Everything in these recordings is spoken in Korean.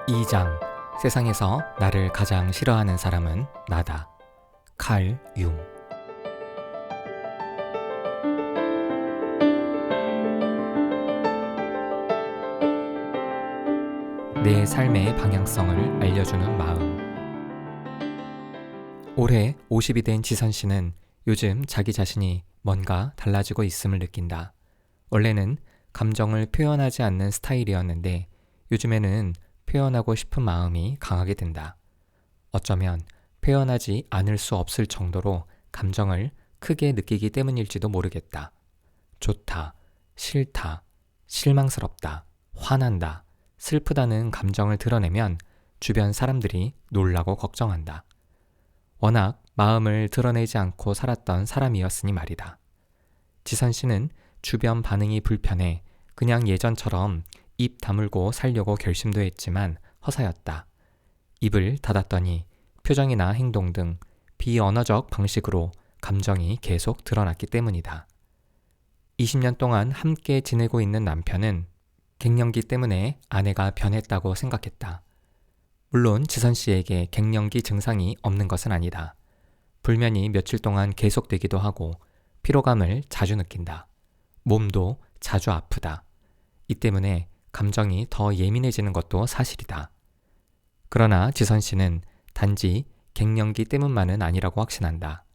2장 세상에서 나를 가장 싫어하는 사람은 나다. 칼 융. 내 삶의 방향성을 알려주는 마음. 올해 50이 된 지선 씨는 요즘 자기 자신이 뭔가 달라지고 있음을 느낀다. 원래는 감정을 표현하지 않는 스타일이었는데 요즘에는 표현하고 싶은 마음이 강하게 든다. 어쩌면 표현하지 않을 수 없을 정도로 감정을 크게 느끼기 때문일지도 모르겠다. 좋다, 싫다, 실망스럽다, 화난다, 슬프다는 감정을 드러내면 주변 사람들이 놀라고 걱정한다. 워낙 마음을 드러내지 않고 살았던 사람이었으니 말이다. 지선 씨는 주변 반응이 불편해 그냥 예전처럼 입 다물고 살려고 결심도 했지만 허사였다. 입을 닫았더니 표정이나 행동 등 비언어적 방식으로 감정이 계속 드러났기 때문이다. 20년 동안 함께 지내고 있는 남편은 갱년기 때문에 아내가 변했다고 생각했다. 물론 지선 씨에게 갱년기 증상이 없는 것은 아니다. 불면이 며칠 동안 계속되기도 하고 피로감을 자주 느낀다. 몸도 자주 아프다. 이 때문에 감정이 더 예민해지는 것도 사실이다. 그러나 지선 씨는 단지 갱년기 때문만은 아니라고 확신한다.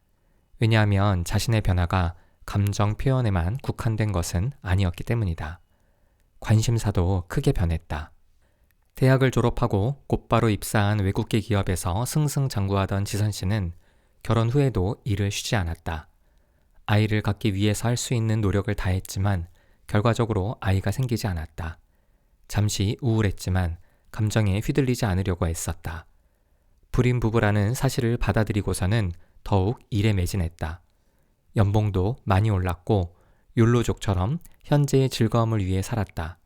왜냐하면 자신의 변화가 감정 표현에만 국한된 것은 아니었기 때문이다. 관심사도 크게 변했다. 대학을 졸업하고 곧바로 입사한 외국계 기업에서 승승장구하던 지선 씨는 결혼 후에도 일을 쉬지 않았다. 아이를 갖기 위해서 할 수 있는 노력을 다했지만 결과적으로 아이가 생기지 않았다. 잠시 우울했지만 감정에 휘둘리지 않으려고 애썼다. 불임 부부라는 사실을 받아들이고서는 더욱 일에 매진했다. 연봉도 많이 올랐고 욜로족처럼 현재의 즐거움을 위해 살았다.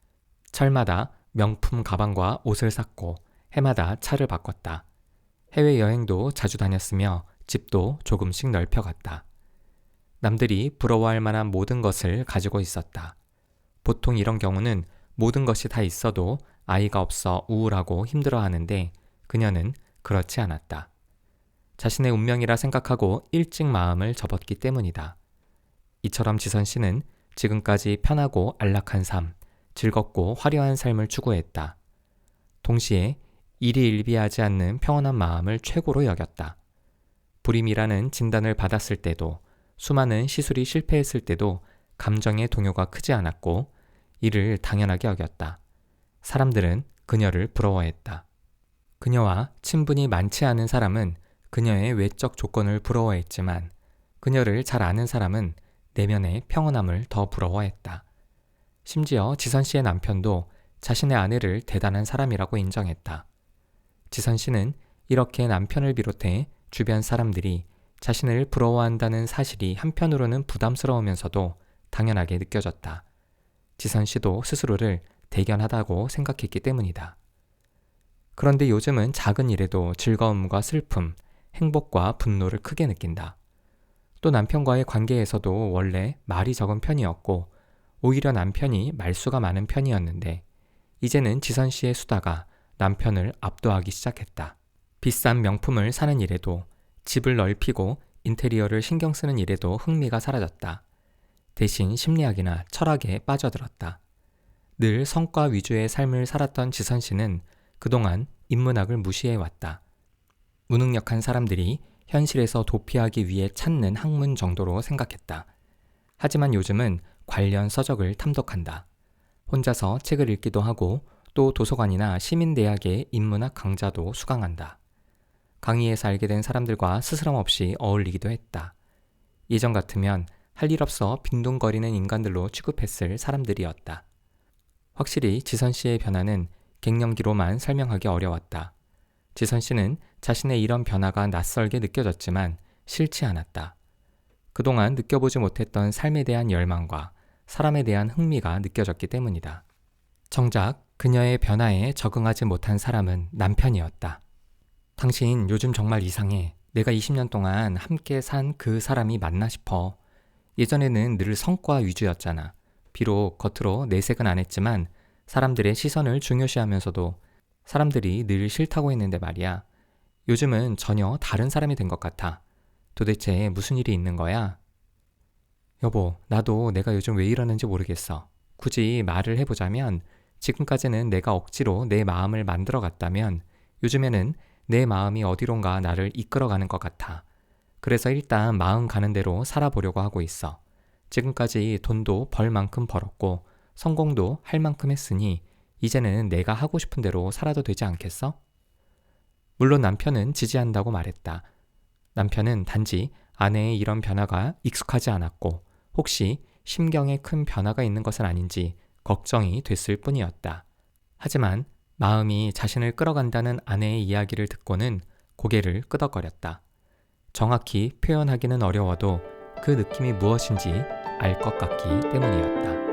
철마다 명품 가방과 옷을 샀고 해마다 차를 바꿨다. 해외여행도 자주 다녔으며 집도 조금씩 넓혀갔다. 남들이 부러워할 만한 모든 것을 가지고 있었다. 보통 이런 경우는 모든 것이 다 있어도 아이가 없어 우울하고 힘들어하는데 그녀는 그렇지 않았다. 자신의 운명이라 생각하고 일찍 마음을 접었기 때문이다. 이처럼 지선 씨는 지금까지 편하고 안락한 삶, 즐겁고 화려한 삶을 추구했다. 동시에 일희일비하지 않는 평온한 마음을 최고로 여겼다. 불임이라는 진단을 받았을 때도 수많은 시술이 실패했을 때도 감정의 동요가 크지 않았고 이를 당연하게 여겼다. 사람들은 그녀를 부러워했다. 그녀와 친분이 많지 않은 사람은 그녀의 외적 조건을 부러워했지만 그녀를 잘 아는 사람은 내면의 평온함을 더 부러워했다. 심지어 지선 씨의 남편도 자신의 아내를 대단한 사람이라고 인정했다. 지선 씨는 이렇게 남편을 비롯해 주변 사람들이 자신을 부러워한다는 사실이 한편으로는 부담스러우면서도 당연하게 느껴졌다. 지선 씨도 스스로를 대견하다고 생각했기 때문이다. 그런데 요즘은 작은 일에도 즐거움과 슬픔, 행복과 분노를 크게 느낀다. 또 남편과의 관계에서도 원래 말이 적은 편이었고 오히려 남편이 말수가 많은 편이었는데 이제는 지선 씨의 수다가 남편을 압도하기 시작했다. 비싼 명품을 사는 일에도 집을 넓히고 인테리어를 신경 쓰는 일에도 흥미가 사라졌다. 대신 심리학이나 철학에 빠져들었다. 늘 성과 위주의 삶을 살았던 지선 씨는 그동안 인문학을 무시해왔다. 무능력한 사람들이 현실에서 도피하기 위해 찾는 학문 정도로 생각했다. 하지만 요즘은 관련 서적을 탐독한다. 혼자서 책을 읽기도 하고 또 도서관이나 시민대학의 인문학 강좌도 수강한다. 강의에서 알게 된 사람들과 스스럼 없이 어울리기도 했다. 예전 같으면 할 일 없어 빈둥거리는 인간들로 취급했을 사람들이었다. 확실히 지선 씨의 변화는 갱년기로만 설명하기 어려웠다. 지선 씨는 자신의 이런 변화가 낯설게 느껴졌지만 싫지 않았다. 그동안 느껴보지 못했던 삶에 대한 열망과 사람에 대한 흥미가 느껴졌기 때문이다. 정작 그녀의 변화에 적응하지 못한 사람은 남편이었다. 당신 요즘 정말 이상해. 내가 20년 동안 함께 산 그 사람이 맞나 싶어. 예전에는 늘 성과 위주였잖아. 비록 겉으로 내색은 안 했지만 사람들의 시선을 중요시하면서도 사람들이 늘 싫다고 했는데 말이야. 요즘은 전혀 다른 사람이 된 것 같아. 도대체 무슨 일이 있는 거야? 여보, 나도 내가 요즘 왜 이러는지 모르겠어. 굳이 말을 해보자면 지금까지는 내가 억지로 내 마음을 만들어 갔다면 요즘에는 내 마음이 어디론가 나를 이끌어가는 것 같아. 그래서 일단 마음 가는 대로 살아보려고 하고 있어. 지금까지 돈도 벌 만큼 벌었고 성공도 할 만큼 했으니 이제는 내가 하고 싶은 대로 살아도 되지 않겠어? 물론 남편은 지지한다고 말했다. 남편은 단지 아내의 이런 변화가 익숙하지 않았고 혹시 심경에 큰 변화가 있는 것은 아닌지 걱정이 됐을 뿐이었다. 하지만 마음이 자신을 끌어간다는 아내의 이야기를 듣고는 고개를 끄덕거렸다. 정확히 표현하기는 어려워도 그 느낌이 무엇인지 알 것 같기 때문이었다.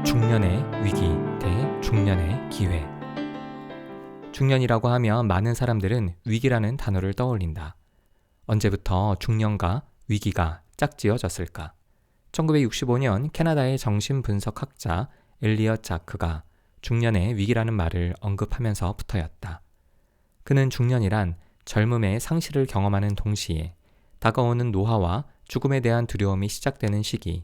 중년의 위기 대 중년의 기회. 중년이라고 하면 많은 사람들은 위기라는 단어를 떠올린다. 언제부터 중년과 위기가 짝지어졌을까? 1965년 캐나다의 정신분석학자 엘리엇 자크가 중년의 위기라는 말을 언급하면서부터였다. 그는 중년이란 젊음의 상실을 경험하는 동시에 다가오는 노화와 죽음에 대한 두려움이 시작되는 시기,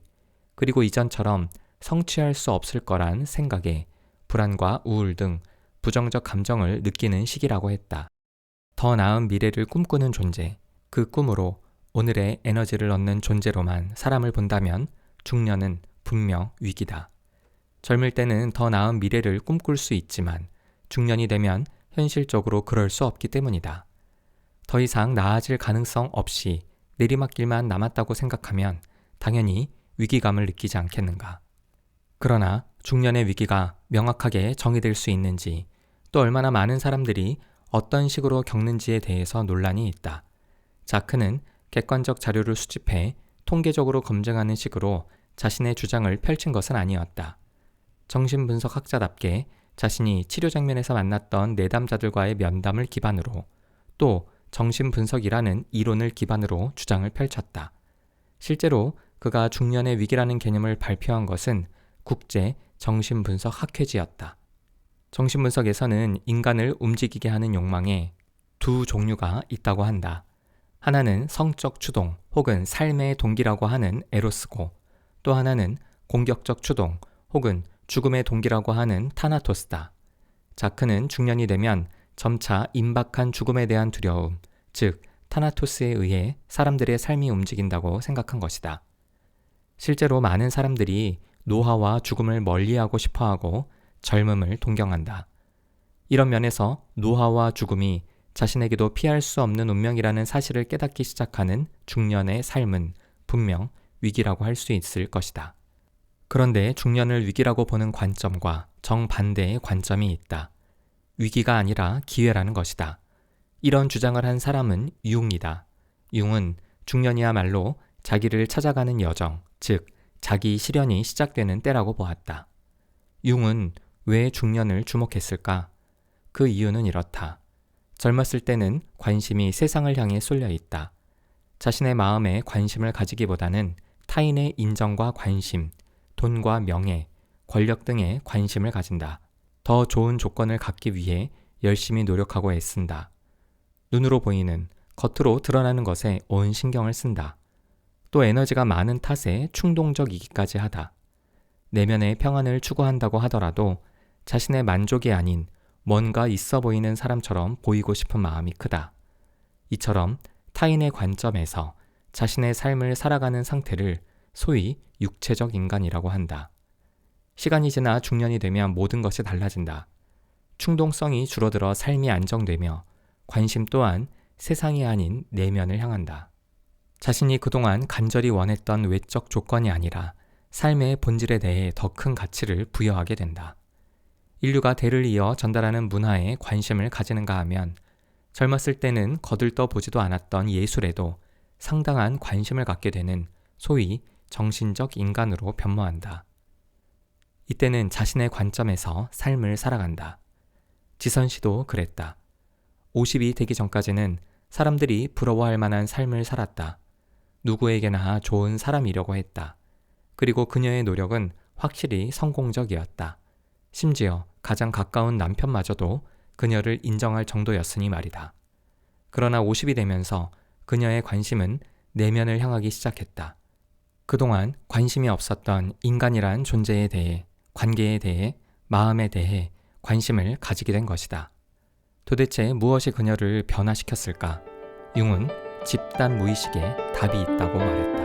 그리고 이전처럼 성취할 수 없을 거란 생각에 불안과 우울 등 부정적 감정을 느끼는 시기라고 했다. 더 나은 미래를 꿈꾸는 존재, 그 꿈으로 오늘의 에너지를 얻는 존재로만 사람을 본다면 중년은 분명 위기다. 젊을 때는 더 나은 미래를 꿈꿀 수 있지만 중년이 되면 현실적으로 그럴 수 없기 때문이다. 더 이상 나아질 가능성 없이 내리막길만 남았다고 생각하면 당연히 위기감을 느끼지 않겠는가. 그러나 중년의 위기가 명확하게 정의될 수 있는지, 또 얼마나 많은 사람들이 어떤 식으로 겪는지에 대해서 논란이 있다. 자크는 객관적 자료를 수집해 통계적으로 검증하는 식으로 자신의 주장을 펼친 것은 아니었다. 정신분석학자답게 자신이 치료 장면에서 만났던 내담자들과의 면담을 기반으로 또 정신분석이라는 이론을 기반으로 주장을 펼쳤다. 실제로 그가 중년의 위기라는 개념을 발표한 것은 국제 정신분석 학회지였다. 정신분석에서는 인간을 움직이게 하는 욕망에 두 종류가 있다고 한다. 하나는 성적 추동 혹은 삶의 동기라고 하는 에로스고, 또 하나는 공격적 추동 혹은 죽음의 동기라고 하는 타나토스다. 자크는 중년이 되면 점차 임박한 죽음에 대한 두려움, 즉 타나토스에 의해 사람들의 삶이 움직인다고 생각한 것이다. 실제로 많은 사람들이 노화와 죽음을 멀리하고 싶어하고 젊음을 동경한다. 이런 면에서 노화와 죽음이 자신에게도 피할 수 없는 운명이라는 사실을 깨닫기 시작하는 중년의 삶은 분명 위기라고 할 수 있을 것이다. 그런데 중년을 위기라고 보는 관점과 정반대의 관점이 있다. 위기가 아니라 기회라는 것이다. 이런 주장을 한 사람은 융이다. 융은 중년이야말로 자기를 찾아가는 여정, 즉 자기 실현이 시작되는 때라고 보았다. 융은 왜 중년을 주목했을까? 그 이유는 이렇다. 젊었을 때는 관심이 세상을 향해 쏠려 있다. 자신의 마음에 관심을 가지기보다는 타인의 인정과 관심, 돈과 명예, 권력 등에 관심을 가진다. 더 좋은 조건을 갖기 위해 열심히 노력하고 애쓴다. 눈으로 보이는, 겉으로 드러나는 것에 온 신경을 쓴다. 또 에너지가 많은 탓에 충동적이기까지 하다. 내면의 평안을 추구한다고 하더라도 자신의 만족이 아닌 뭔가 있어 보이는 사람처럼 보이고 싶은 마음이 크다. 이처럼 타인의 관점에서 자신의 삶을 살아가는 상태를 소위 육체적 인간이라고 한다. 시간이 지나 중년이 되면 모든 것이 달라진다. 충동성이 줄어들어 삶이 안정되며 관심 또한 세상이 아닌 내면을 향한다. 자신이 그동안 간절히 원했던 외적 조건이 아니라 삶의 본질에 대해 더 큰 가치를 부여하게 된다. 인류가 대를 이어 전달하는 문화에 관심을 가지는가 하면 젊었을 때는 거들떠 보지도 않았던 예술에도 상당한 관심을 갖게 되는 소위 정신적 인간으로 변모한다. 이때는 자신의 관점에서 삶을 살아간다. 지선 씨도 그랬다. 50이 되기 전까지는 사람들이 부러워할 만한 삶을 살았다. 누구에게나 좋은 사람이려고 했다. 그리고 그녀의 노력은 확실히 성공적이었다. 심지어 가장 가까운 남편마저도 그녀를 인정할 정도였으니 말이다. 그러나 50이 되면서 그녀의 관심은 내면을 향하기 시작했다. 그동안 관심이 없었던 인간이란 존재에 대해, 관계에 대해, 마음에 대해 관심을 가지게 된 것이다. 도대체 무엇이 그녀를 변화시켰을까? 융은 집단 무의식에 답이 있다고 말했다.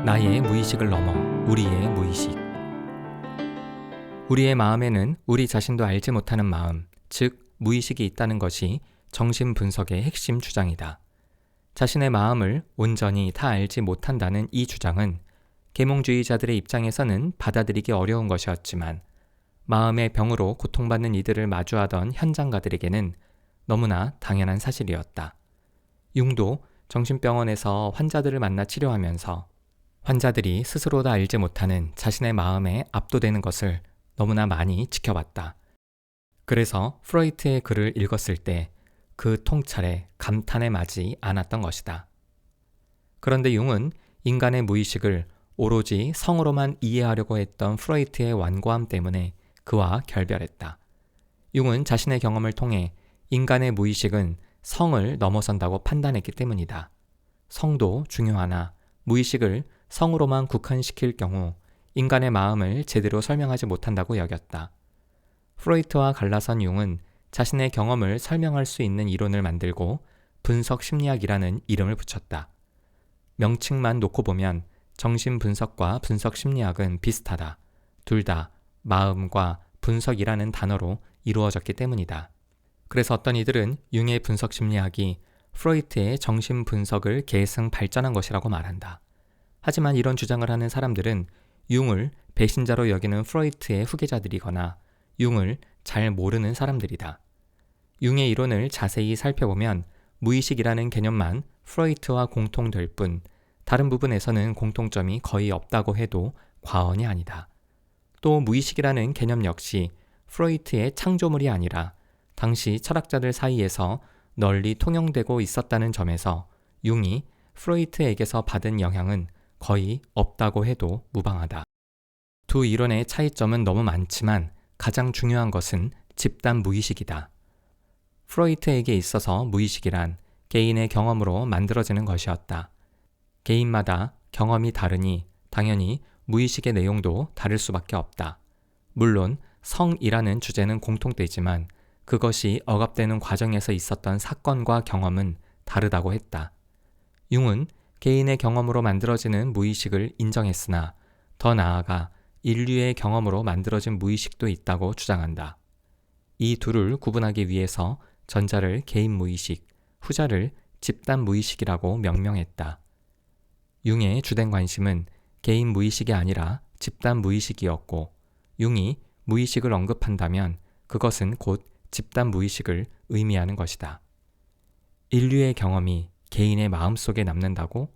나의 무의식을 넘어 우리의 무의식. 우리의 마음에는 우리 자신도 알지 못하는 마음, 즉 무의식이 있다는 것이 정신분석의 핵심 주장이다. 자신의 마음을 온전히 다 알지 못한다는 이 주장은 계몽주의자들의 입장에서는 받아들이기 어려운 것이었지만 마음의 병으로 고통받는 이들을 마주하던 현장가들에게는 너무나 당연한 사실이었다. 융도 정신병원에서 환자들을 만나 치료하면서 환자들이 스스로 다 알지 못하는 자신의 마음에 압도되는 것을 너무나 많이 지켜봤다. 그래서 프로이트의 글을 읽었을 때 그 통찰에 감탄에 마지 않았던 것이다. 그런데 융은 인간의 무의식을 오로지 성으로만 이해하려고 했던 프로이트의 완고함 때문에 그와 결별했다. 융은 자신의 경험을 통해 인간의 무의식은 성을 넘어선다고 판단했기 때문이다. 성도 중요하나 무의식을 성으로만 국한시킬 경우 인간의 마음을 제대로 설명하지 못한다고 여겼다. 프로이트와 갈라선 융은 자신의 경험을 설명할 수 있는 이론을 만들고 분석 심리학이라는 이름을 붙였다. 명칭만 놓고 보면 정신분석과 분석 심리학은 비슷하다. 둘 다 마음과 분석이라는 단어로 이루어졌기 때문이다. 그래서 어떤 이들은 융의 분석 심리학이 프로이트의 정신분석을 계승 발전한 것이라고 말한다. 하지만 이런 주장을 하는 사람들은 융을 배신자로 여기는 프로이트의 후계자들이거나 융을 잘 모르는 사람들이다. 융의 이론을 자세히 살펴보면 무의식이라는 개념만 프로이트와 공통될 뿐 다른 부분에서는 공통점이 거의 없다고 해도 과언이 아니다. 또 무의식이라는 개념 역시 프로이트의 창조물이 아니라 당시 철학자들 사이에서 널리 통용되고 있었다는 점에서 융이 프로이트에게서 받은 영향은 거의 없다고 해도 무방하다. 두 이론의 차이점은 너무 많지만 가장 중요한 것은 집단 무의식이다. 프로이트에게 있어서 무의식이란 개인의 경험으로 만들어지는 것이었다. 개인마다 경험이 다르니 당연히 무의식의 내용도 다를 수밖에 없다. 물론 성이라는 주제는 공통되지만 그것이 억압되는 과정에서 있었던 사건과 경험은 다르다고 했다. 융은 개인의 경험으로 만들어지는 무의식을 인정했으나 더 나아가 인류의 경험으로 만들어진 무의식도 있다고 주장한다. 이 둘을 구분하기 위해서 전자를 개인 무의식, 후자를 집단 무의식이라고 명명했다. 융의 주된 관심은 개인 무의식이 아니라 집단 무의식이었고 융이 무의식을 언급한다면 그것은 곧 집단 무의식을 의미하는 것이다. 인류의 경험이 개인의 마음속에 남는다고?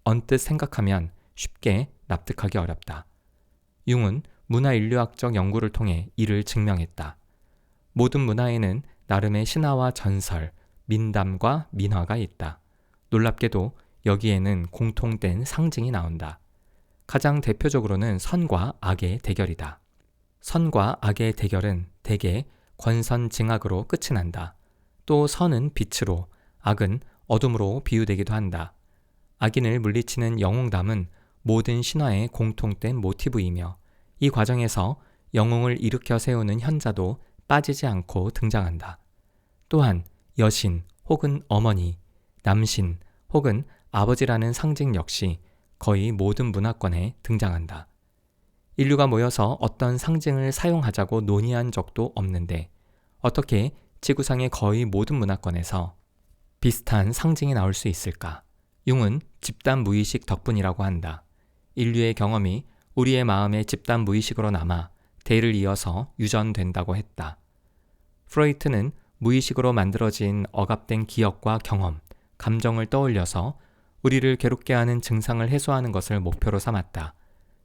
언뜻 생각하면 쉽게 납득하기 어렵다. 융은 문화인류학적 연구를 통해 이를 증명했다. 모든 문화에는 나름의 신화와 전설, 민담과 민화가 있다. 놀랍게도 여기에는 공통된 상징이 나온다. 가장 대표적으로는 선과 악의 대결이다. 선과 악의 대결은 대개 권선징악으로 끝이 난다. 또 선은 빛으로, 악은 어둠으로 비유되기도 한다. 악인을 물리치는 영웅담은 모든 신화의 공통된 모티브이며 이 과정에서 영웅을 일으켜 세우는 현자도 빠지지 않고 등장한다. 또한 여신 혹은 어머니, 남신 혹은 아버지라는 상징 역시 거의 모든 문화권에 등장한다. 인류가 모여서 어떤 상징을 사용하자고 논의한 적도 없는데 어떻게 지구상의 거의 모든 문화권에서 비슷한 상징이 나올 수 있을까? 융은 집단 무의식 덕분이라고 한다. 인류의 경험이 우리의 마음의 집단 무의식으로 남아 대를 이어서 유전된다고 했다. 프로이트는 무의식으로 만들어진 억압된 기억과 경험, 감정을 떠올려서 우리를 괴롭게 하는 증상을 해소하는 것을 목표로 삼았다.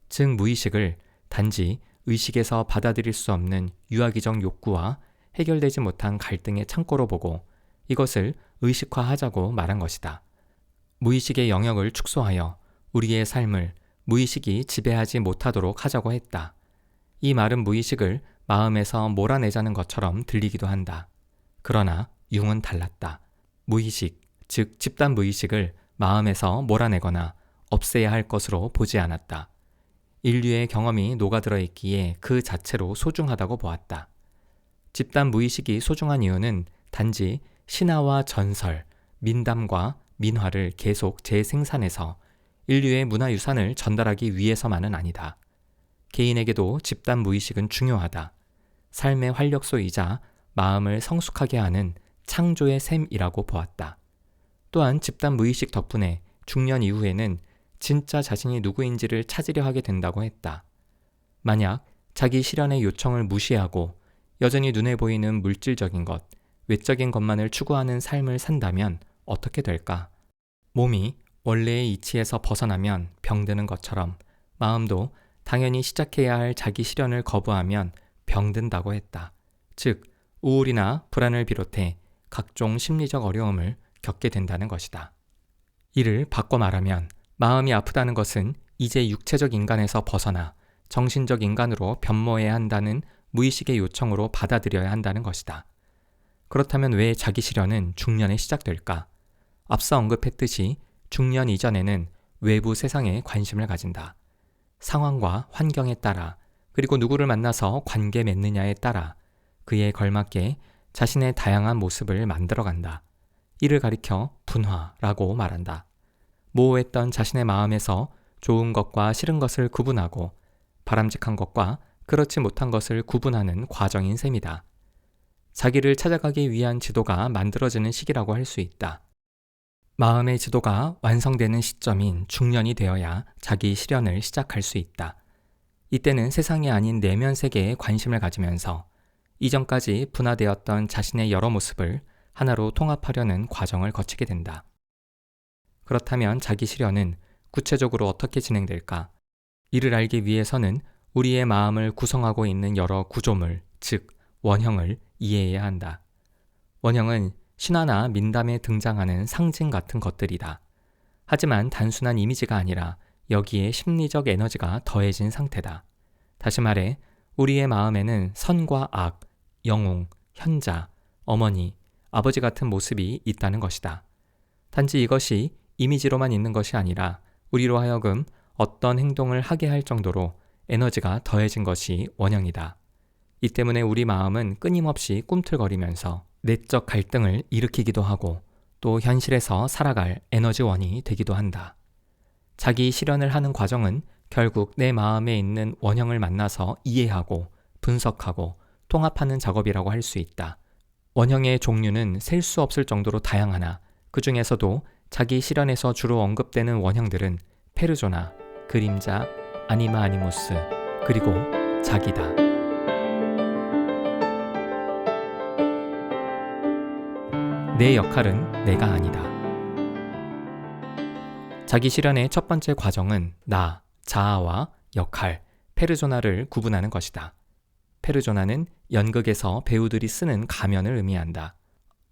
즉 무의식을 단지 의식에서 받아들일 수 없는 유아기적 욕구와 해결되지 못한 갈등의 창고로 보고 이것을 의식화하자고 말한 것이다. 무의식의 영역을 축소하여 우리의 삶을 무의식이 지배하지 못하도록 하자고 했다. 이 말은 무의식을 마음에서 몰아내자는 것처럼 들리기도 한다. 그러나 융은 달랐다. 무의식, 즉 집단 무의식을 마음에서 몰아내거나 없애야 할 것으로 보지 않았다. 인류의 경험이 녹아들어 있기에 그 자체로 소중하다고 보았다. 집단 무의식이 소중한 이유는 단지 신화와 전설, 민담과 민화를 계속 재생산해서 인류의 문화유산을 전달하기 위해서만은 아니다. 개인에게도 집단 무의식은 중요하다. 삶의 활력소이자 마음을 성숙하게 하는 창조의 셈이라고 보았다. 또한 집단 무의식 덕분에 중년 이후에는 진짜 자신이 누구인지를 찾으려 하게 된다고 했다. 만약 자기 실현의 요청을 무시하고 여전히 눈에 보이는 물질적인 것, 외적인 것만을 추구하는 삶을 산다면 어떻게 될까? 몸이 원래의 이치에서 벗어나면 병드는 것처럼 마음도 당연히 시작해야 할 자기 실현을 거부하면 병든다고 했다. 즉, 우울이나 불안을 비롯해 각종 심리적 어려움을 겪게 된다는 것이다. 이를 바꿔 말하면 마음이 아프다는 것은 이제 육체적 인간에서 벗어나 정신적 인간으로 변모해야 한다는 무의식의 요청으로 받아들여야 한다는 것이다. 그렇다면 왜 자기 실현은 중년에 시작될까? 앞서 언급했듯이 중년 이전에는 외부 세상에 관심을 가진다. 상황과 환경에 따라 그리고 누구를 만나서 관계 맺느냐에 따라 그에 걸맞게 자신의 다양한 모습을 만들어간다. 이를 가리켜 분화라고 말한다. 모호했던 자신의 마음에서 좋은 것과 싫은 것을 구분하고 바람직한 것과 그렇지 못한 것을 구분하는 과정인 셈이다. 자기를 찾아가기 위한 지도가 만들어지는 시기라고 할 수 있다. 마음의 지도가 완성되는 시점인 중년이 되어야 자기 실현을 시작할 수 있다. 이때는 세상이 아닌 내면 세계에 관심을 가지면서 이전까지 분화되었던 자신의 여러 모습을 하나로 통합하려는 과정을 거치게 된다. 그렇다면 자기 실현은 구체적으로 어떻게 진행될까? 이를 알기 위해서는 우리의 마음을 구성하고 있는 여러 구조물, 즉 원형을 이해해야 한다. 원형은 신화나 민담에 등장하는 상징 같은 것들이다. 하지만 단순한 이미지가 아니라 여기에 심리적 에너지가 더해진 상태다. 다시 말해 우리의 마음에는 선과 악, 영웅, 현자, 어머니, 아버지 같은 모습이 있다는 것이다. 단지 이것이 이미지로만 있는 것이 아니라 우리로 하여금 어떤 행동을 하게 할 정도로 에너지가 더해진 것이 원형이다. 이 때문에 우리 마음은 끊임없이 꿈틀거리면서 내적 갈등을 일으키기도 하고 또 현실에서 살아갈 에너지원이 되기도 한다. 자기 실현을 하는 과정은 결국 내 마음에 있는 원형을 만나서 이해하고 분석하고 통합하는 작업이라고 할 수 있다. 원형의 종류는 셀 수 없을 정도로 다양하나 그 중에서도 자기 실현에서 주로 언급되는 원형들은 페르소나, 그림자, 아니마 아니무스, 그리고 자기다. 내 역할은 내가 아니다. 자기 실현의 첫 번째 과정은 나, 자아와 역할, 페르소나를 구분하는 것이다. 페르소나는 연극에서 배우들이 쓰는 가면을 의미한다.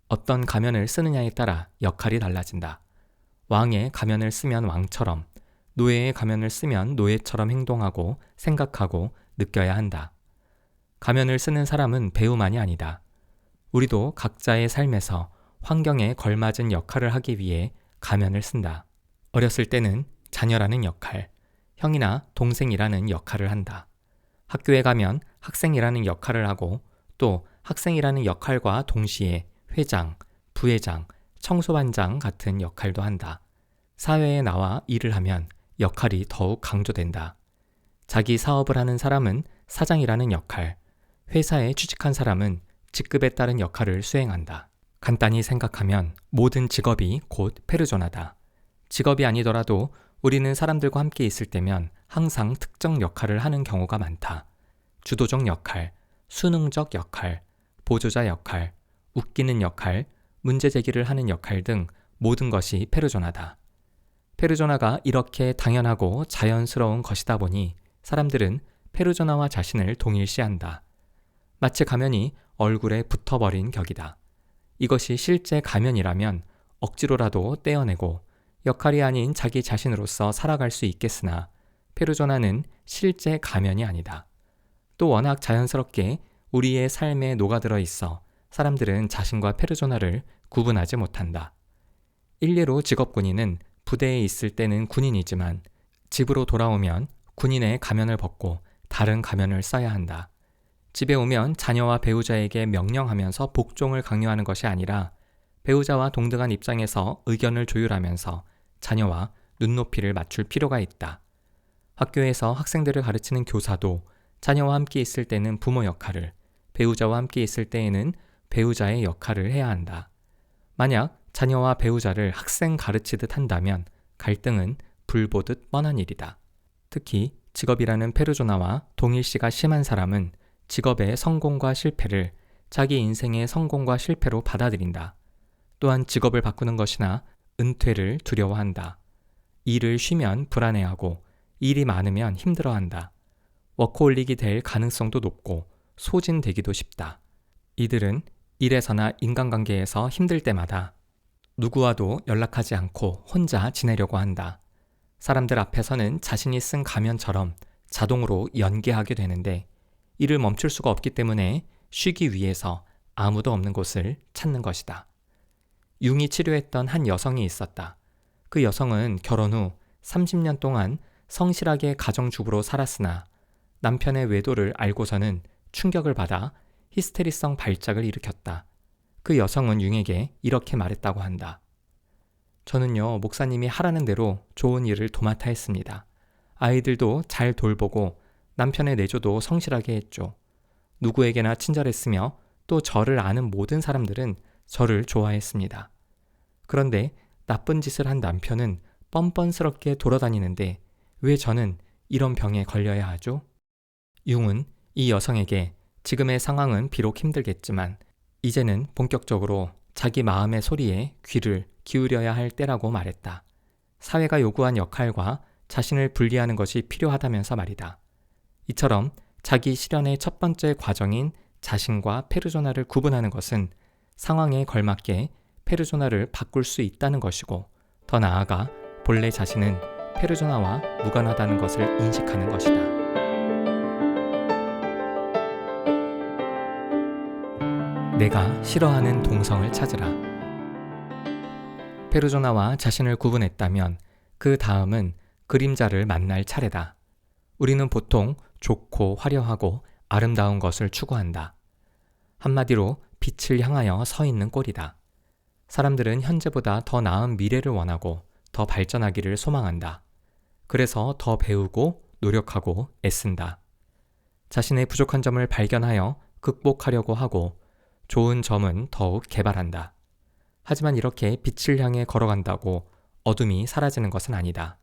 어떤 가면을 쓰느냐에 따라 역할이 달라진다. 왕의 가면을 쓰면 왕처럼, 노예의 가면을 쓰면 노예처럼 행동하고 생각하고 느껴야 한다. 가면을 쓰는 사람은 배우만이 아니다. 우리도 각자의 삶에서 환경에 걸맞은 역할을 하기 위해 가면을 쓴다. 어렸을 때는 자녀라는 역할, 형이나 동생이라는 역할을 한다. 학교에 가면 학생이라는 역할을 하고 또 학생이라는 역할과 동시에 회장, 부회장, 청소반장 같은 역할도 한다. 사회에 나와 일을 하면 역할이 더욱 강조된다. 자기 사업을 하는 사람은 사장이라는 역할, 회사에 취직한 사람은 직급에 따른 역할을 수행한다. 간단히 생각하면 모든 직업이 곧 페르소나다. 직업이 아니더라도 우리는 사람들과 함께 있을 때면 항상 특정 역할을 하는 경우가 많다. 주도적 역할, 수능적 역할, 보조자 역할, 웃기는 역할, 문제 제기를 하는 역할 등 모든 것이 페르소나다. 페르소나가 이렇게 당연하고 자연스러운 것이다 보니 사람들은 페르소나와 자신을 동일시한다. 마치 가면이 얼굴에 붙어버린 격이다. 이것이 실제 가면이라면 억지로라도 떼어내고 역할이 아닌 자기 자신으로서 살아갈 수 있겠으나 페르소나는 실제 가면이 아니다. 또 워낙 자연스럽게 우리의 삶에 녹아들어 있어 사람들은 자신과 페르소나를 구분하지 못한다. 일례로 직업군인은 부대에 있을 때는 군인이지만 집으로 돌아오면 군인의 가면을 벗고 다른 가면을 써야 한다. 집에 오면 자녀와 배우자에게 명령하면서 복종을 강요하는 것이 아니라 배우자와 동등한 입장에서 의견을 조율하면서 자녀와 눈높이를 맞출 필요가 있다. 학교에서 학생들을 가르치는 교사도 자녀와 함께 있을 때는 부모 역할을, 배우자와 함께 있을 때에는 배우자의 역할을 해야 한다. 만약 자녀와 배우자를 학생 가르치듯 한다면 갈등은 불 보듯 뻔한 일이다. 특히 직업이라는 페르소나와 동일시가 심한 사람은 직업의 성공과 실패를 자기 인생의 성공과 실패로 받아들인다. 또한 직업을 바꾸는 것이나 은퇴를 두려워한다. 일을 쉬면 불안해하고 일이 많으면 힘들어한다. 워커홀릭이 될 가능성도 높고 소진되기도 쉽다. 이들은 일에서나 인간관계에서 힘들 때마다 누구와도 연락하지 않고 혼자 지내려고 한다. 사람들 앞에서는 자신이 쓴 가면처럼 자동으로 연기하게 되는데 이를 멈출 수가 없기 때문에 쉬기 위해서 아무도 없는 곳을 찾는 것이다. 융이 치료했던 한 여성이 있었다. 그 여성은 결혼 후 30년 동안 성실하게 가정주부로 살았으나 남편의 외도를 알고서는 충격을 받아 히스테리성 발작을 일으켰다. 그 여성은 융에게 이렇게 말했다고 한다. 저는요, 목사님이 하라는 대로 좋은 일을 도맡아 했습니다. 아이들도 잘 돌보고 남편의 내조도 성실하게 했죠. 누구에게나 친절했으며 또 저를 아는 모든 사람들은 저를 좋아했습니다. 그런데 나쁜 짓을 한 남편은 뻔뻔스럽게 돌아다니는데 왜 저는 이런 병에 걸려야 하죠? 융은 이 여성에게 지금의 상황은 비록 힘들겠지만 이제는 본격적으로 자기 마음의 소리에 귀를 기울여야 할 때라고 말했다. 사회가 요구한 역할과 자신을 분리하는 것이 필요하다면서 말이다. 이처럼 자기 실현의 첫 번째 과정인 자신과 페르소나를 구분하는 것은 상황에 걸맞게 페르소나를 바꿀 수 있다는 것이고 더 나아가 본래 자신은 페르소나와 무관하다는 것을 인식하는 것이다. 내가 싫어하는 동성을 찾으라. 페르소나와 자신을 구분했다면 그 다음은 그림자를 만날 차례다. 우리는 보통 좋고 화려하고 아름다운 것을 추구한다. 한마디로 빛을 향하여 서 있는 꼴이다. 사람들은 현재보다 더 나은 미래를 원하고 더 발전하기를 소망한다. 그래서 더 배우고 노력하고 애쓴다. 자신의 부족한 점을 발견하여 극복하려고 하고 좋은 점은 더욱 개발한다. 하지만 이렇게 빛을 향해 걸어간다고 어둠이 사라지는 것은 아니다.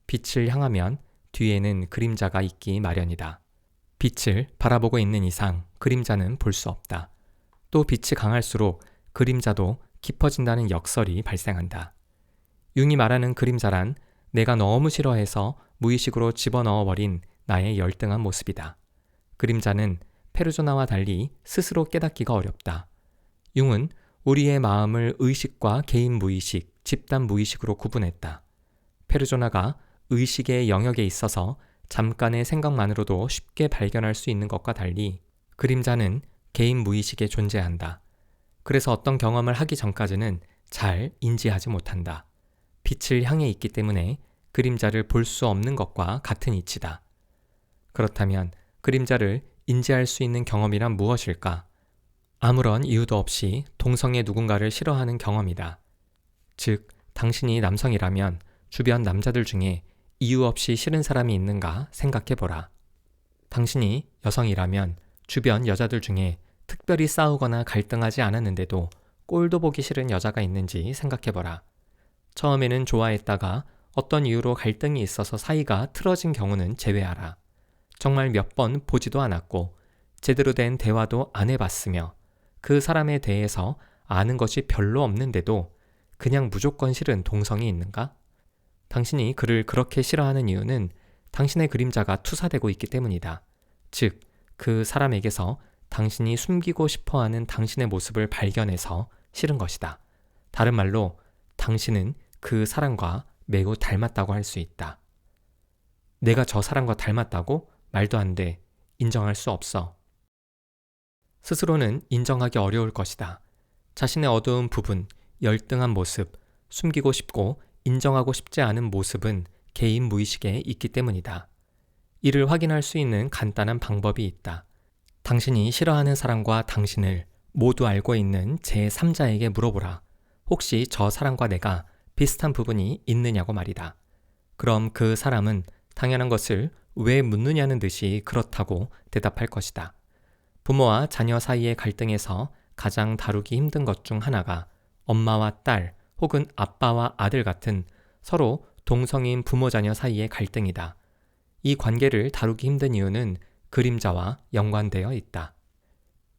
빛을 향하면 뒤에는 그림자가 있기 마련이다. 빛을 바라보고 있는 이상 그림자는 볼 수 없다. 또 빛이 강할수록 그림자도 깊어진다는 역설이 발생한다. 융이 말하는 그림자란 내가 너무 싫어해서 무의식으로 집어넣어버린 나의 열등한 모습이다. 그림자는 페르소나와 달리 스스로 깨닫기가 어렵다. 융은 우리의 마음을 의식과 개인 무의식, 집단 무의식으로 구분했다. 페르소나가 의식의 영역에 있어서 잠깐의 생각만으로도 쉽게 발견할 수 있는 것과 달리 그림자는 개인 무의식에 존재한다. 그래서 어떤 경험을 하기 전까지는 잘 인지하지 못한다. 빛을 향해 있기 때문에 그림자를 볼 수 없는 것과 같은 이치다. 그렇다면 그림자를 인지할 수 있는 경험이란 무엇일까? 아무런 이유도 없이 동성의 누군가를 싫어하는 경험이다. 즉, 당신이 남성이라면 주변 남자들 중에 이유 없이 싫은 사람이 있는가 생각해보라. 당신이 여성이라면 주변 여자들 중에 특별히 싸우거나 갈등하지 않았는데도 꼴도 보기 싫은 여자가 있는지 생각해보라. 처음에는 좋아했다가 어떤 이유로 갈등이 있어서 사이가 틀어진 경우는 제외하라. 정말 몇 번 보지도 않았고 제대로 된 대화도 안 해봤으며 그 사람에 대해서 아는 것이 별로 없는데도 그냥 무조건 싫은 동성이 있는가? 당신이 그를 그렇게 싫어하는 이유는 당신의 그림자가 투사되고 있기 때문이다. 즉, 그 사람에게서 당신이 숨기고 싶어하는 당신의 모습을 발견해서 싫은 것이다. 다른 말로 당신은 그 사람과 매우 닮았다고 할 수 있다. 내가 저 사람과 닮았다고? 말도 안 돼. 인정할 수 없어. 스스로는 인정하기 어려울 것이다. 자신의 어두운 부분, 열등한 모습, 숨기고 싶고 인정하고 싶지 않은 모습은 개인 무의식에 있기 때문이다. 이를 확인할 수 있는 간단한 방법이 있다. 당신이 싫어하는 사람과 당신을 모두 알고 있는 제3자에게 물어보라. 혹시 저 사람과 내가 비슷한 부분이 있느냐고 말이다. 그럼 그 사람은 당연한 것을 왜 묻느냐는 듯이 그렇다고 대답할 것이다. 부모와 자녀 사이의 갈등에서 가장 다루기 힘든 것 중 하나가 엄마와 딸 혹은 아빠와 아들 같은 서로 동성인 부모 자녀 사이의 갈등이다. 이 관계를 다루기 힘든 이유는 그림자와 연관되어 있다.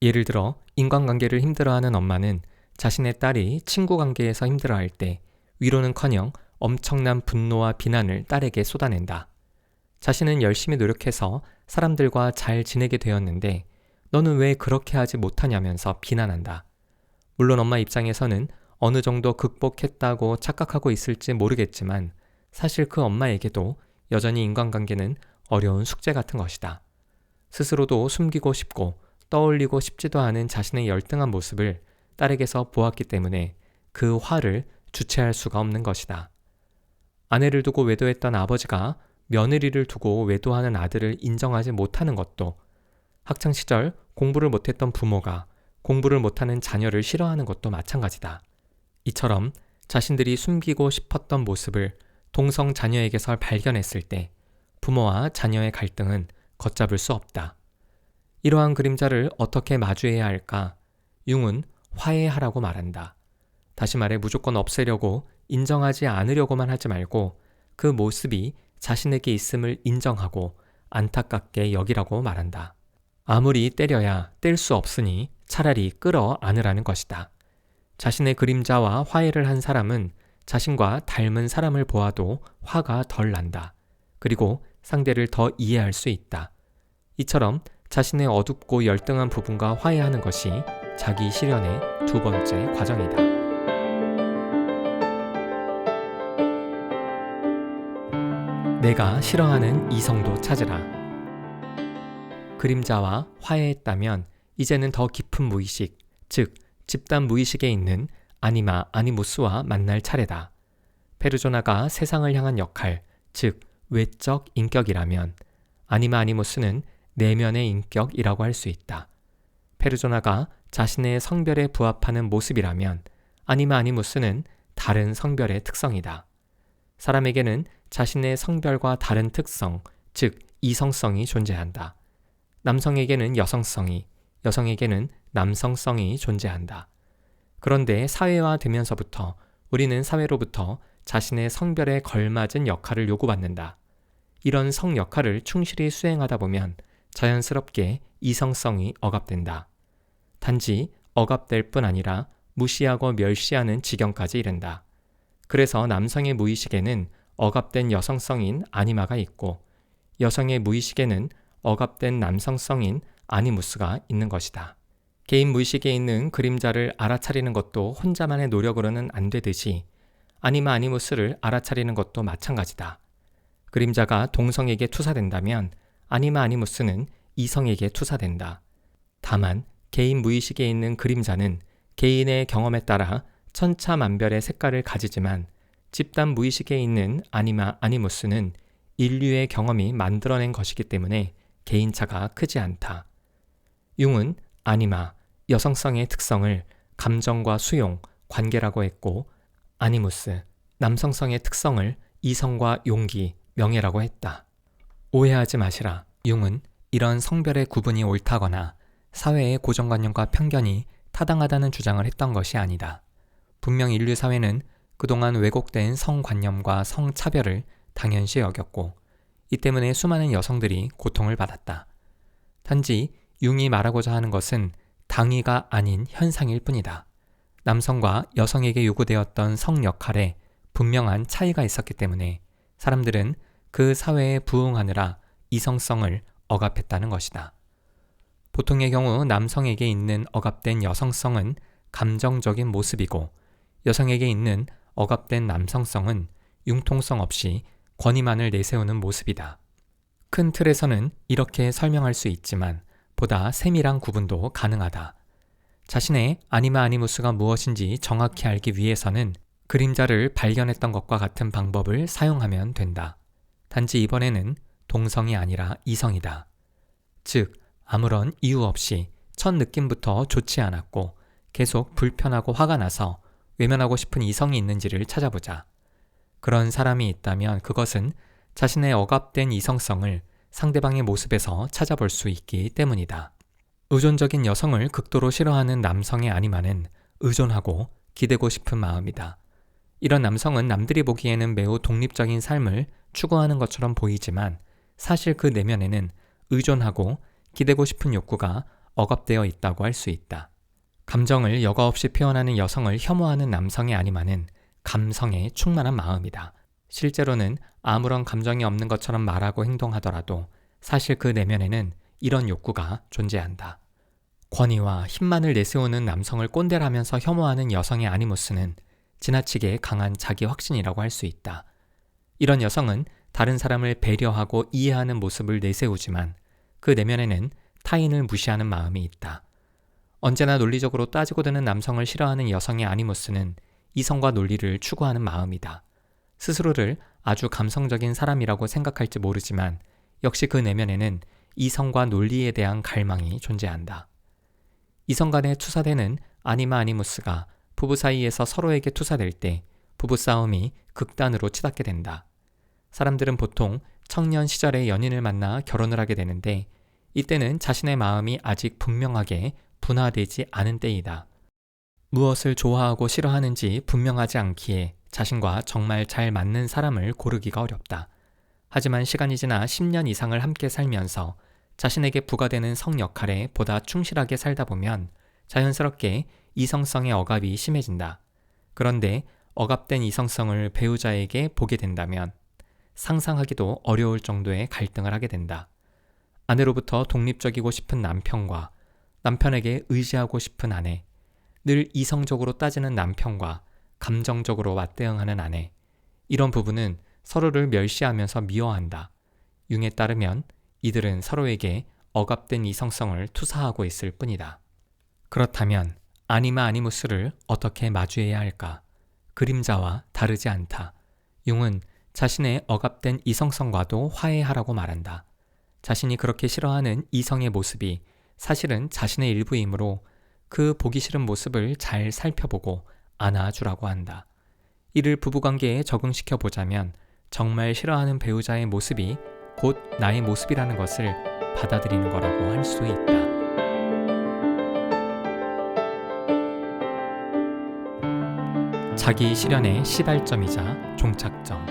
예를 들어 인간관계를 힘들어하는 엄마는 자신의 딸이 친구 관계에서 힘들어할 때 위로는커녕 엄청난 분노와 비난을 딸에게 쏟아낸다. 자신은 열심히 노력해서 사람들과 잘 지내게 되었는데 너는 왜 그렇게 하지 못하냐면서 비난한다. 물론 엄마 입장에서는 어느 정도 극복했다고 착각하고 있을지 모르겠지만 사실 그 엄마에게도 여전히 인간관계는 어려운 숙제 같은 것이다. 스스로도 숨기고 싶고 떠올리고 싶지도 않은 자신의 열등한 모습을 딸에게서 보았기 때문에 그 화를 주체할 수가 없는 것이다. 아내를 두고 외도했던 아버지가 며느리를 두고 외도하는 아들을 인정하지 못하는 것도, 학창시절 공부를 못했던 부모가 공부를 못하는 자녀를 싫어하는 것도 마찬가지다. 이처럼 자신들이 숨기고 싶었던 모습을 동성 자녀에게서 발견했을 때 부모와 자녀의 갈등은 걷잡을 수 없다. 이러한 그림자를 어떻게 마주해야 할까? 융은 화해하라고 말한다. 다시 말해 무조건 없애려고 인정하지 않으려고만 하지 말고 그 모습이 자신에게 있음을 인정하고 안타깝게 여기라고 말한다. 아무리 때려야 뗄 수 없으니 차라리 끌어 안으라는 것이다. 자신의 그림자와 화해를 한 사람은 자신과 닮은 사람을 보아도 화가 덜 난다. 그리고 상대를 더 이해할 수 있다. 이처럼 자신의 어둡고 열등한 부분과 화해하는 것이 자기 실현의 두 번째 과정이다. 내가 싫어하는 이성도 찾으라. 그림자와 화해했다면 이제는 더 깊은 무의식, 즉 집단 무의식에 있는 아니마 아니무스와 만날 차례다. 페르조나가 세상을 향한 역할, 즉 외적 인격이라면 아니마 아니무스는 내면의 인격이라고 할 수 있다. 페르조나가 자신의 성별에 부합하는 모습이라면 아니마 아니무스는 다른 성별의 특성이다. 사람에게는 자신의 성별과 다른 특성, 즉 이성성이 존재한다. 남성에게는 여성성이, 여성에게는 남성성이 존재한다. 그런데 사회화되면서부터 우리는 사회로부터 자신의 성별에 걸맞은 역할을 요구받는다. 이런 성 역할을 충실히 수행하다 보면 자연스럽게 이성성이 억압된다. 단지 억압될 뿐 아니라 무시하고 멸시하는 지경까지 이른다. 그래서 남성의 무의식에는 억압된 여성성인 아니마가 있고 여성의 무의식에는 억압된 남성성인 아니무스가 있는 것이다. 개인 무의식에 있는 그림자를 알아차리는 것도 혼자만의 노력으로는 안 되듯이 아니마 아니무스를 알아차리는 것도 마찬가지다. 그림자가 동성에게 투사된다면 아니마 아니무스는 이성에게 투사된다. 다만 개인 무의식에 있는 그림자는 개인의 경험에 따라 천차만별의 색깔을 가지지만 집단 무의식에 있는 아니마 아니무스는 인류의 경험이 만들어낸 것이기 때문에 개인차가 크지 않다. 융은 아니마, 여성성의 특성을 감정과 수용, 관계라고 했고 아니무스, 남성성의 특성을 이성과 용기, 명예라고 했다. 오해하지 마시라. 융은 이런 성별의 구분이 옳다거나 사회의 고정관념과 편견이 타당하다는 주장을 했던 것이 아니다. 분명 인류 사회는 그동안 왜곡된 성관념과 성차별을 당연시 여겼고 이 때문에 수많은 여성들이 고통을 받았다. 단지 융이 말하고자 하는 것은 당위가 아닌 현상일 뿐이다. 남성과 여성에게 요구되었던 성 역할에 분명한 차이가 있었기 때문에 사람들은 그 사회에 부응하느라 이성성을 억압했다는 것이다. 보통의 경우 남성에게 있는 억압된 여성성은 감정적인 모습이고 여성에게 있는 억압된 남성성은 융통성 없이 권위만을 내세우는 모습이다. 큰 틀에서는 이렇게 설명할 수 있지만 보다 세밀한 구분도 가능하다. 자신의 아니마 아니무스가 무엇인지 정확히 알기 위해서는 그림자를 발견했던 것과 같은 방법을 사용하면 된다. 단지 이번에는 동성이 아니라 이성이다. 즉, 아무런 이유 없이 첫 느낌부터 좋지 않았고 계속 불편하고 화가 나서 외면하고 싶은 이성이 있는지를 찾아보자. 그런 사람이 있다면 그것은 자신의 억압된 이성성을 상대방의 모습에서 찾아볼 수 있기 때문이다. 의존적인 여성을 극도로 싫어하는 남성의 아니마는 의존하고 기대고 싶은 마음이다. 이런 남성은 남들이 보기에는 매우 독립적인 삶을 추구하는 것처럼 보이지만 사실 그 내면에는 의존하고 기대고 싶은 욕구가 억압되어 있다고 할 수 있다. 감정을 여과 없이 표현하는 여성을 혐오하는 남성의 아니마는 감성에 충만한 마음이다. 실제로는 아무런 감정이 없는 것처럼 말하고 행동하더라도 사실 그 내면에는 이런 욕구가 존재한다. 권위와 힘만을 내세우는 남성을 꼰대라면서 혐오하는 여성의 아니무스는 지나치게 강한 자기 확신이라고 할 수 있다. 이런 여성은 다른 사람을 배려하고 이해하는 모습을 내세우지만 그 내면에는 타인을 무시하는 마음이 있다. 언제나 논리적으로 따지고 드는 남성을 싫어하는 여성의 아니무스는 이성과 논리를 추구하는 마음이다. 스스로를 아주 감성적인 사람이라고 생각할지 모르지만 역시 그 내면에는 이성과 논리에 대한 갈망이 존재한다. 이성 간에 투사되는 아니마 아니무스가 부부 사이에서 서로에게 투사될 때 부부싸움이 극단으로 치닫게 된다. 사람들은 보통 청년 시절에 연인을 만나 결혼을 하게 되는데 이때는 자신의 마음이 아직 분명하게 분화되지 않은 때이다. 무엇을 좋아하고 싫어하는지 분명하지 않기에 자신과 정말 잘 맞는 사람을 고르기가 어렵다. 하지만 시간이 지나 10년 이상을 함께 살면서 자신에게 부과되는 성 역할에 보다 충실하게 살다 보면 자연스럽게 이성성의 억압이 심해진다. 그런데 억압된 이성성을 배우자에게 보게 된다면 상상하기도 어려울 정도의 갈등을 하게 된다. 아내로부터 독립적이고 싶은 남편과 남편에게 의지하고 싶은 아내, 늘 이성적으로 따지는 남편과 감정적으로 맞대응하는 아내, 이런 부부는 서로를 멸시하면서 미워한다. 융에 따르면 이들은 서로에게 억압된 이성성을 투사하고 있을 뿐이다. 그렇다면 아니마 아니무스를 어떻게 마주해야 할까? 그림자와 다르지 않다. 융은 자신의 억압된 이성성과도 화해하라고 말한다. 자신이 그렇게 싫어하는 이성의 모습이 사실은 자신의 일부이므로 그 보기 싫은 모습을 잘 살펴보고 안아주라고 한다. 이를 부부관계에 적응시켜 보자면 정말 싫어하는 배우자의 모습이 곧 나의 모습이라는 것을 받아들이는 거라고 할 수 있다. 자기 실현의 시발점이자 종착점.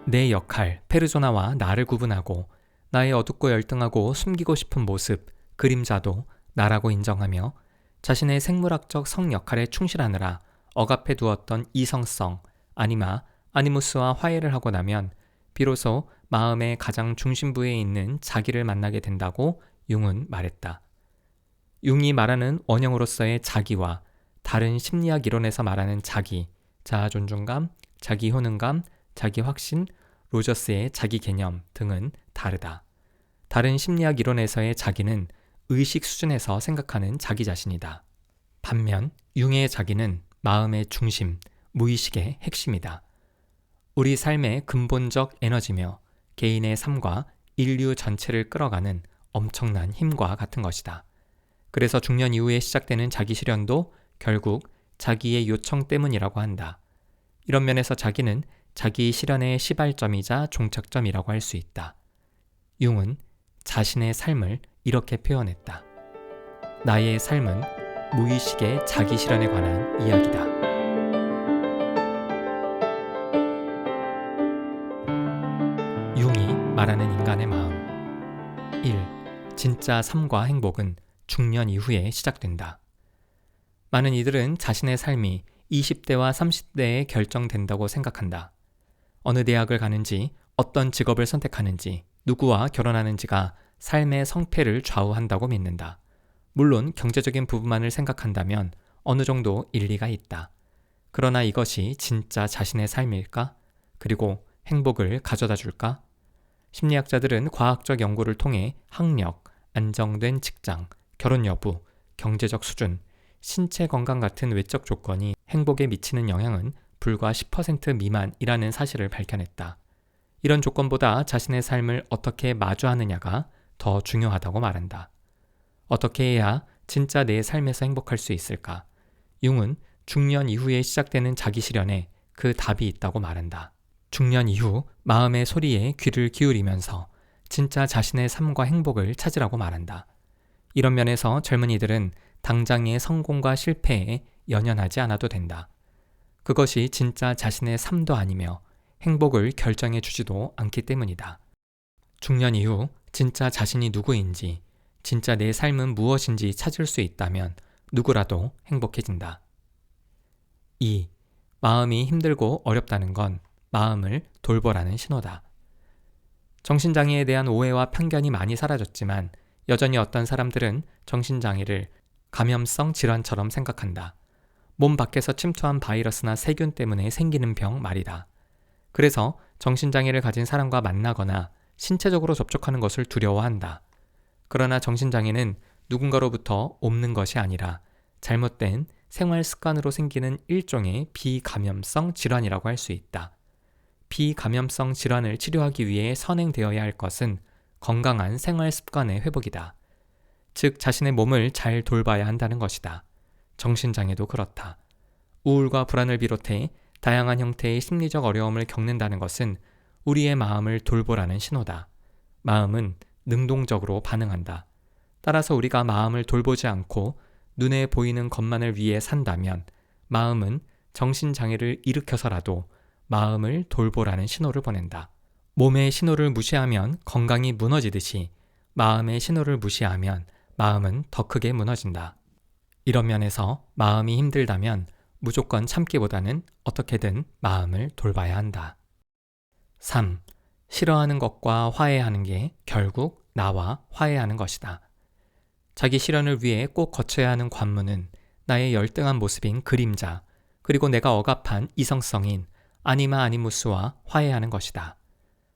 내 역할, 페르소나와 나를 구분하고 나의 어둡고 열등하고 숨기고 싶은 모습, 그림자도 나라고 인정하며 자신의 생물학적 성 역할에 충실하느라 억압해 두었던 이성성, 아니마, 아니무스와 화해를 하고 나면 비로소 마음의 가장 중심부에 있는 자기를 만나게 된다고 융은 말했다. 융이 말하는 원형으로서의 자기와 다른 심리학 이론에서 말하는 자기, 자아 존중감, 자기 효능감, 자기 확신, 로저스의 자기 개념 등은 다르다. 다른 심리학 이론에서의 자기는 의식 수준에서 생각하는 자기 자신이다. 반면 융의 자기는 마음의 중심, 무의식의 핵심이다. 우리 삶의 근본적 에너지며 개인의 삶과 인류 전체를 끌어가는 엄청난 힘과 같은 것이다. 그래서 중년 이후에 시작되는 자기 실현도 결국 자기의 요청 때문이라고 한다. 이런 면에서 자기는 자기 실현의 시발점이자 종착점이라고 할 수 있다. 융은 자신의 삶을 이렇게 표현했다. 나의 삶은 무의식의 자기 실현에 관한 이야기다. 융이 말하는 인간의 마음. 1. 진짜 삶과 행복은 중년 이후에 시작된다. 많은 이들은 자신의 삶이 20대와 30대에 결정된다고 생각한다. 어느 대학을 가는지, 어떤 직업을 선택하는지, 누구와 결혼하는지가 삶의 성패를 좌우한다고 믿는다. 물론 경제적인 부분만을 생각한다면 어느 정도 일리가 있다. 그러나 이것이 진짜 자신의 삶일까? 그리고 행복을 가져다 줄까? 심리학자들은 과학적 연구를 통해 학력, 안정된 직장, 결혼 여부, 경제적 수준, 신체 건강 같은 외적 조건이 행복에 미치는 영향은 불과 10% 미만이라는 사실을 밝혀냈다. 이런 조건보다 자신의 삶을 어떻게 마주하느냐가 더 중요하다고 말한다. 어떻게 해야 진짜 내 삶에서 행복할 수 있을까? 융은 중년 이후에 시작되는 자기 실현에 그 답이 있다고 말한다. 중년 이후 마음의 소리에 귀를 기울이면서 진짜 자신의 삶과 행복을 찾으라고 말한다. 이런 면에서 젊은이들은 당장의 성공과 실패에 연연하지 않아도 된다. 그것이 진짜 자신의 삶도 아니며 행복을 결정해 주지도 않기 때문이다. 중년 이후 진짜 자신이 누구인지, 진짜 내 삶은 무엇인지 찾을 수 있다면 누구라도 행복해진다. 2. 마음이 힘들고 어렵다는 건 마음을 돌보라는 신호다. 정신장애에 대한 오해와 편견이 많이 사라졌지만 여전히 어떤 사람들은 정신장애를 감염성 질환처럼 생각한다. 몸 밖에서 침투한 바이러스나 세균 때문에 생기는 병 말이다. 그래서 정신장애를 가진 사람과 만나거나 신체적으로 접촉하는 것을 두려워한다. 그러나 정신장애는 누군가로부터 옮는 것이 아니라 잘못된 생활 습관으로 생기는 일종의 비감염성 질환이라고 할 수 있다. 비감염성 질환을 치료하기 위해 선행되어야 할 것은 건강한 생활 습관의 회복이다. 즉, 자신의 몸을 잘 돌봐야 한다는 것이다. 정신장애도 그렇다. 우울과 불안을 비롯해 다양한 형태의 심리적 어려움을 겪는다는 것은 우리의 마음을 돌보라는 신호다. 마음은 능동적으로 반응한다. 따라서 우리가 마음을 돌보지 않고 눈에 보이는 것만을 위해 산다면 마음은 정신장애를 일으켜서라도 마음을 돌보라는 신호를 보낸다. 몸의 신호를 무시하면 건강이 무너지듯이 마음의 신호를 무시하면 마음은 더 크게 무너진다. 이런 면에서 마음이 힘들다면 무조건 참기보다는 어떻게든 마음을 돌봐야 한다. 3. 싫어하는 것과 화해하는 게 결국 나와 화해하는 것이다. 자기 실현을 위해 꼭 거쳐야 하는 관문은 나의 열등한 모습인 그림자, 그리고 내가 억압한 이성성인 아니마 아니무스와 화해하는 것이다.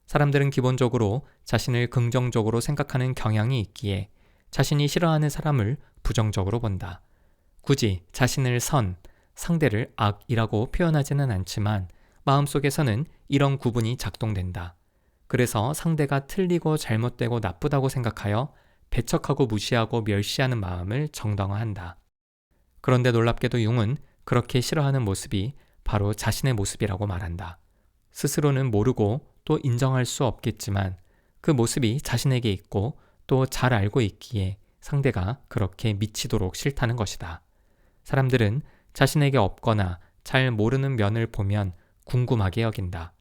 사람들은 기본적으로 자신을 긍정적으로 생각하는 경향이 있기에 자신이 싫어하는 사람을 부정적으로 본다. 굳이 자신을 선, 상대를 악이라고 표현하지는 않지만 마음속에서는 이런 구분이 작동된다. 그래서 상대가 틀리고 잘못되고 나쁘다고 생각하여 배척하고 무시하고 멸시하는 마음을 정당화한다. 그런데 놀랍게도 융은 그렇게 싫어하는 모습이 바로 자신의 모습이라고 말한다. 스스로는 모르고 또 인정할 수 없겠지만 그 모습이 자신에게 있고 또 잘 알고 있기에 상대가 그렇게 미치도록 싫다는 것이다. 사람들은 자신에게 없거나 잘 모르는 면을 보면 궁금하게 여긴다.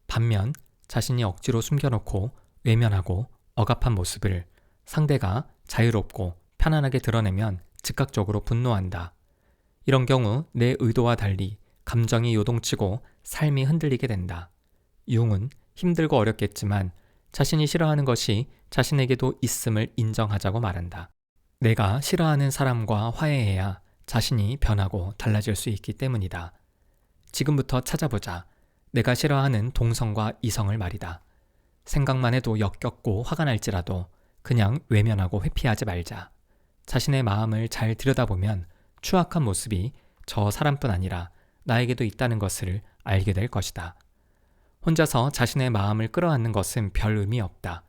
반면 자신이 억지로 숨겨놓고 외면하고 억압한 모습을 상대가 자유롭고 편안하게 드러내면 즉각적으로 분노한다. 이런 경우 내 의도와 달리 감정이 요동치고 삶이 흔들리게 된다. 융은 힘들고 어렵겠지만 자신이 싫어하는 것이 자신에게도 있음을 인정하자고 말한다. 내가 싫어하는 사람과 화해해야 자신이 변하고 달라질 수 있기 때문이다. 지금부터 찾아보자. 내가 싫어하는 동성과 이성을 말이다. 생각만 해도 역겹고 화가 날지라도 그냥 외면하고 회피하지 말자. 자신의 마음을 잘 들여다보면 추악한 모습이 저 사람뿐 아니라 나에게도 있다는 것을 알게 될 것이다. 혼자서 자신의 마음을 끌어안는 것은 별 의미 없다.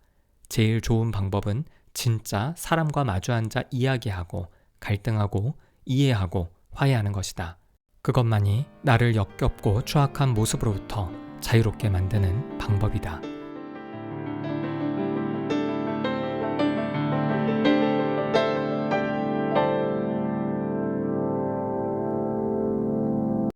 제일 좋은 방법은 진짜 사람과 마주 앉아 이야기하고 갈등하고 이해하고 화해하는 것이다. 그것만이 나를 역겹고 추악한 모습으로부터 자유롭게 만드는 방법이다.